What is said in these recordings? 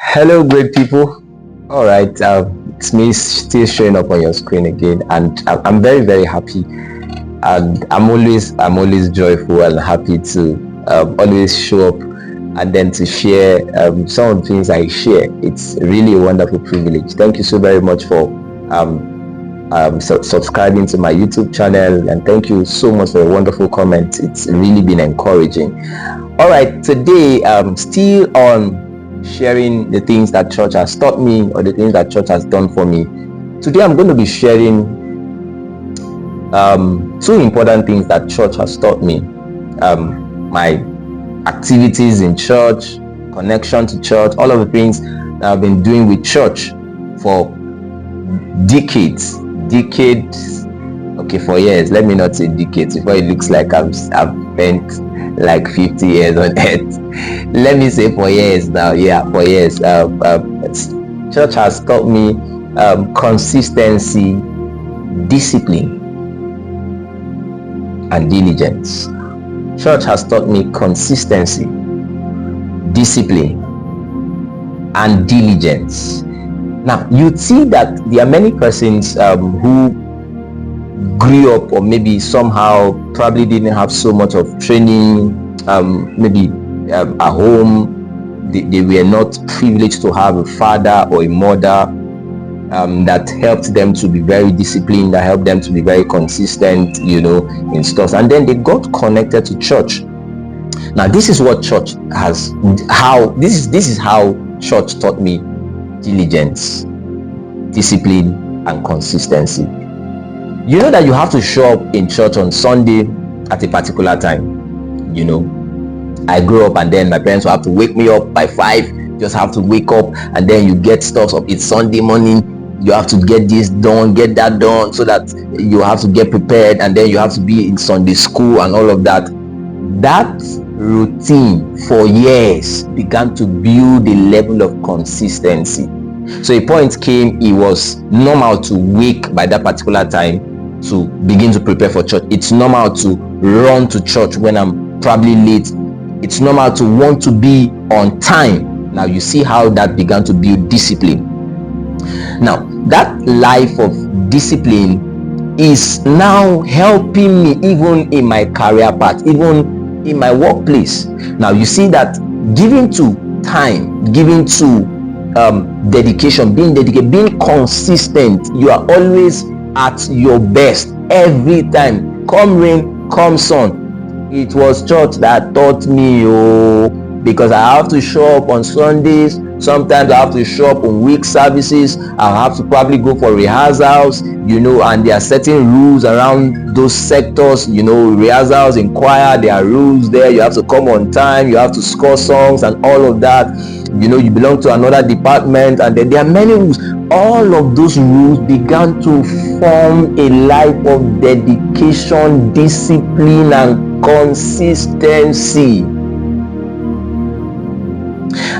Hello, great people. All right, it's me still showing up on your screen again, and I'm very, very happy. And I'm always joyful and happy to always show up and then to share some of the things I share. It's really a wonderful privilege. Thank you so very much for subscribing to my YouTube channel, and thank you so much for a wonderful comment. It's really been encouraging. All right, today still on sharing the things that church has taught me or the things that church has done for me. Today I'm going to be sharing two important things that church has taught me. My activities in church, connection to church, all of the things that I've been doing with church for decades. Okay, for years. Let me not say decades before it looks like I've spent like 50 years on earth. Let me say for years now. Yeah, for years. Church has taught me consistency, discipline, and diligence. Church has taught me consistency, discipline, and diligence. Now, you see that there are many persons who grew up, or maybe somehow probably didn't have so much of training, maybe at home they were not privileged to have a father or a mother that helped them to be very disciplined, that helped them to be very consistent, in stuff, and then they got connected to church. Now, this is what church has, this is how church taught me diligence, discipline, and consistency. You know that you have to show up in church on Sunday at a particular time. I grew up, and then my parents will have to wake me up by 5. Just have to wake up, and then you get stuff up. It's Sunday morning. You have to get this done, get that done, so that you have to get prepared, and then you have to be in Sunday school and all of that. That routine for years began to build a level of consistency. So a point came, it was normal to wake by that particular time to begin to prepare for church. It's normal to run to church when I'm probably late. It's normal to want to be on time. Now you see how that began to build discipline. Now that life of discipline is now helping me even in my career path, even in my workplace. Now you see that giving to time, giving to dedication, being dedicated, being consistent, you are always at your best every time. Come rain, come sun. It was church that taught me, because I have to show up on Sundays. Sometimes I have to show up on week services. I have to probably go for rehearsals, and there are certain rules around those sectors, rehearsals in choir, there are rules there. You have to come on time, you have to score songs and all of that. You belong to another department, and then there are many rules. All of those rules began to form a life of dedication, discipline, and consistency.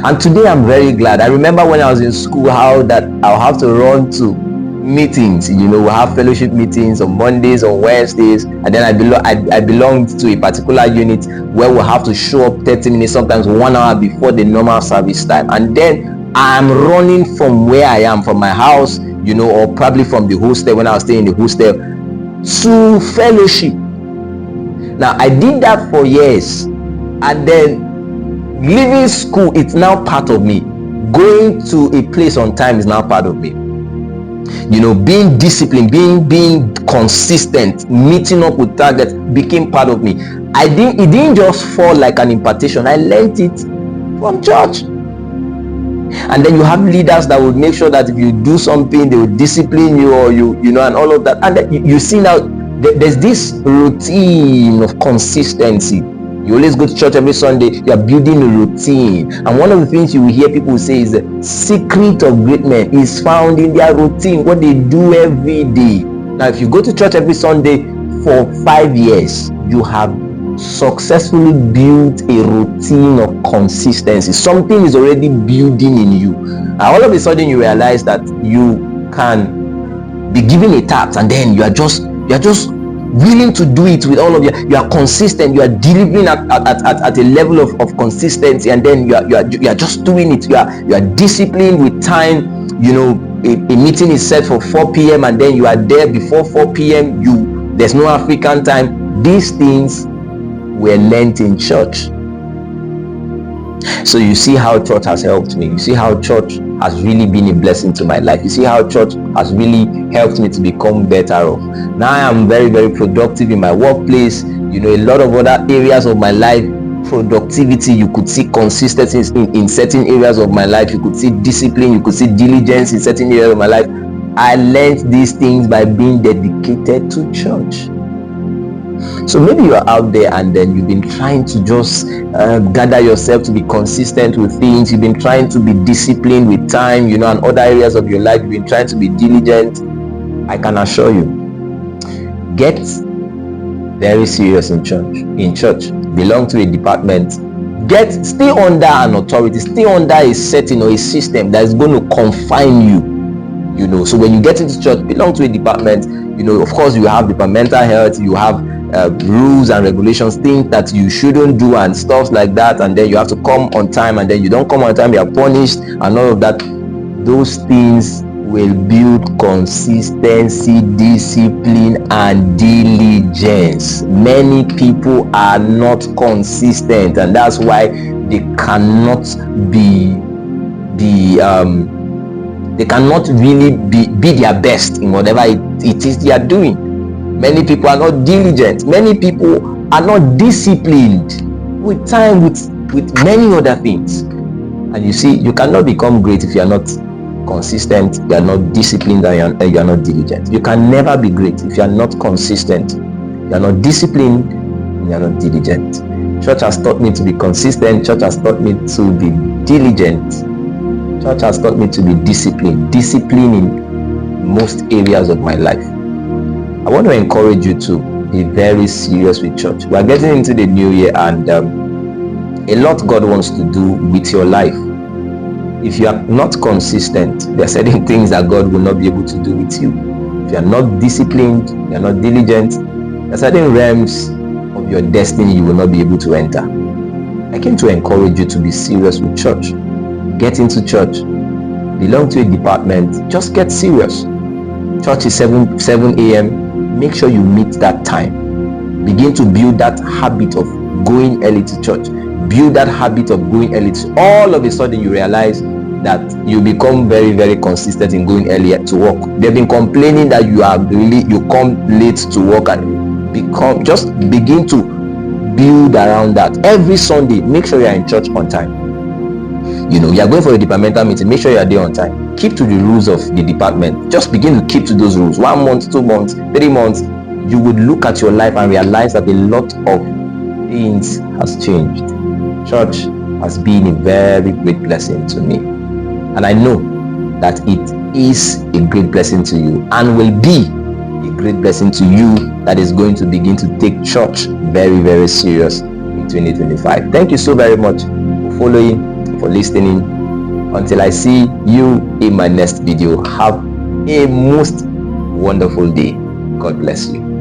And today I'm very glad. I remember when I was in school how that I'll have to run to meetings. We'll have fellowship meetings on Mondays, on Wednesdays, and then I belonged to a particular unit where we'll have to show up 30 minutes, sometimes 1 hour before the normal service time. And then I'm running from where I am, from my house, or probably from the hostel when I was staying in the hostel, to fellowship. Now I did that for years, and then leaving school, it's now part of me. Going to a place on time is now part of me. Being disciplined, being consistent, meeting up with targets became part of me. It didn't just fall like an impartation. I learned it from church. And then you have leaders that would make sure that if you do something, they will discipline you, or and all of that. And then you see now there's this routine of consistency. You always go to church every Sunday. You are building a routine, and one of the things you will hear people say is the secret of great men is found in their routine, what they do every day. Now, if you go to church every Sunday for 5 years, you have successfully built a routine of consistency. Something is already building in you, and all of a sudden you realize that you can be given a task, and then you are just willing to do it with all of you are consistent, you are delivering at a level of consistency, and then you are just doing it, you are disciplined with time. A meeting is set for 4 p.m. and then you are there before 4 p.m. There's no African time. These things were learned in church. So you see how church has helped me. You see how church has really been a blessing to my life. You see how church has really helped me to become better off. Now I am very, very productive in my workplace. A lot of other areas of my life, productivity, you could see consistency in certain areas of my life. You could see discipline, you could see diligence in certain areas of my life. I learned these things by being dedicated to church. So maybe you are out there and then you've been trying to just gather yourself to be consistent with things. You've been trying to be disciplined with time, and other areas of your life. You've been trying to be diligent. I can assure you, get very serious in church. Belong to a department. Stay under an authority. Stay under a setting or a system that is going to confine you. So when you get into church, belong to a department. Of course, you have departmental health. You have rules and regulations, things that you shouldn't do and stuff like that, and then you have to come on time, and then you don't come on time, you are punished and all of that. Those things will build consistency, discipline, and diligence. Many people are not consistent, and that's why they cannot they cannot really be their best in whatever it is they are doing. Many people are not diligent. Many people are not disciplined with time, with many other things. And you see, you cannot become great if you are not consistent, you are not disciplined, and you are not diligent. You can never be great if you are not consistent, you are not disciplined, and you are not diligent. Church has taught me to be consistent. Church has taught me to be diligent. Church has taught me to be disciplined in most areas of my life. I want to encourage you to be very serious with church. We are getting into the new year, and a lot God wants to do with your life. If you are not consistent, there are certain things that God will not be able to do with you. If you are not disciplined, you are not diligent, there are certain realms of your destiny you will not be able to enter. I came to encourage you to be serious with church. Get into church. Belong to a department. Just get serious. Church is 7 a.m. Make sure you meet that time. Begin to build that habit of going early to church. Build that habit of going early. All of a sudden you realize that you become very, very consistent in going early to work. They've been complaining that you come late to work, and just begin to build around that. Every Sunday, make sure you are in church on time. You are going for a departmental meeting, make sure you are there on time. Keep to the rules of the department. Just begin to keep to those rules. 1 month, 2 months, 3 months, you would look at your life and realize that a lot of things has changed. Church has been a very great blessing to me, and I know that it is a great blessing to you, and will be a great blessing to you that is going to begin to take church very, very serious in 2025. Thank you so very much for following, for listening. Until I see you in my next video, have a most wonderful day. God bless you.